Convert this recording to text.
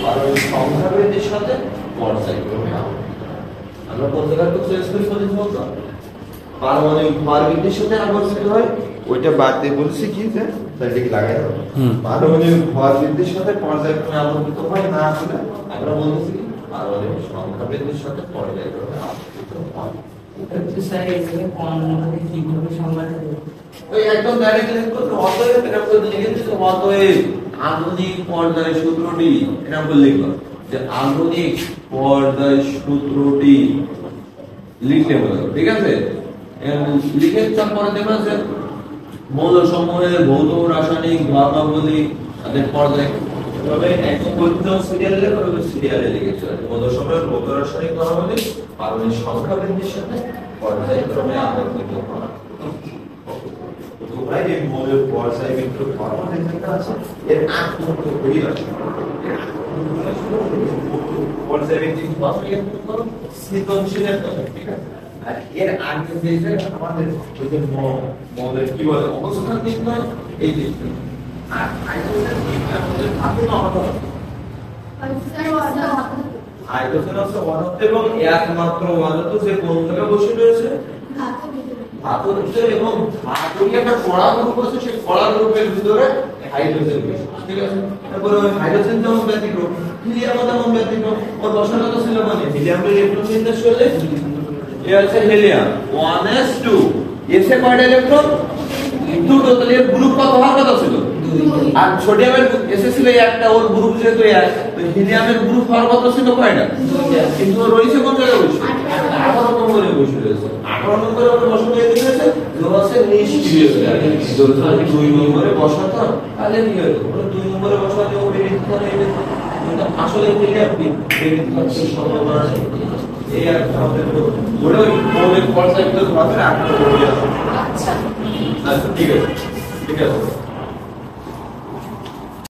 পারমাণবিক সংখ্যা বৃদ্ধির সাথে পর্যায়ক্রমে আবর্তিত হয়। আমরা কোন জায়গাটা চেঞ্জ করে ফেলেছি বলতো? পারমাণবিক ভর বৃদ্ধির সাথে আবর্তিত হয়। ওইটা বাদ দিয়ে বলছি কি যে সাইডে লাগাই দাও। পারমাণবিক ভর বৃদ্ধির সাথে পর্যায়ক্রমে আবর্তিত হয় না আসলে আমরা বলছি পারমাণবিক সংখ্যা বৃদ্ধির সাথে পর্যায়ক্রমে আবর্তিত হয়। স্যার এখানে কোনটাকে কিভাবে সংজ্ঞাটা দেব? ওই একদম ডাইরেক্ট লিখে করতে অতএব এটা করে লিখে দিতে অতএব আধুনিক পর্যায়ের সূত্রটি এটা আমরা লিখব যে আধুনিক পর্যায়ের সূত্রটি লিখতে বলো, ঠিক আছে? লিখে তারপরে দেখবেন যে মৌলসমূহের ভৌত রাসায়নিক ধর্মাবলী তাদের পর্যায় তবে একদম বৈধ সিরিয়ালে করে সিরিয়ালে লিখেছে মৌলসমূহের ভৌত রাসায়নিক ধর্মাবলী পারমাণবিক সংখ্যা বৃদ্ধির সাথে পর্যায়ক্রমে আবর্তিত হয়। তোমরা এই মৌলের পর্যায়ক্রমিক ফর্মুলা যেটা আছে এর আত্মমত করি আছে পর্যায়ক্রমিক ফর্মুলা করো সৃজনশীলের কথা, ঠিক আছে? আর এর আগে যে আমাদের ওই যে মৌলের কি বলে অবস্থান নির্ণয় এই জিনিসটা আর হাইড্রোজেন আমাদের থাকে না আমাদের হাইড্রোজেন আছে অনন্ত এবং একমাত্র অনন্ত যে কোন জায়গায় বসে রয়েছে ধাতুতে এবং ধাতুকে একটা কড়া গ্রুপ আছে সেই কড়া গ্রুপের ভিতরে হাইড্রোজেন রয়েছে, ঠিক আছে? তারপরে ওই হাইড্রোজেন যেমন ব্যতিক্রম হিলিয়াম যেমন ব্যতিক্রম ওর বসানো তো ছিল মানে হিলিয়ামের ইলেকট্রন বিন্যাস করলে এ আছে হিলিয়াম 1s2 এসে কয়টা ইলেকট্রন দুটো, তাহলে এর গ্রুপ কত হওয়ার কথা ছিল? আর সোডিয়ামের এসে ছিল একটা, ওর গ্রুপ যেহেতু এক তো হিলিয়ামের গ্রুপ হওয়ার কথা ছিল কয়টা? কিন্তু রয়েছে কোন জায়গায় বসে 18 নম্বরে বসে রয়েছে। 18 নম্বরে ওর বসানো হয়ে গেছে জোরাসে নিষ্ক্রিয় যদি 2 নম্বরে বসাতো তাহলে কি হতো? ওর 2 নম্বরে বসালে ও বেরিয়ে যেত না, কিন্তু আসলে হিলিয়াম বেরিয়ে যাচ্ছে সম্ভাবনা নেই। এই একটা আমাদের বড় মৌলিক পর্যায়গুলো ভাবে রাখতে হবে। আচ্ছা আচ্ছা ঠিক আছে ঠিক আছে।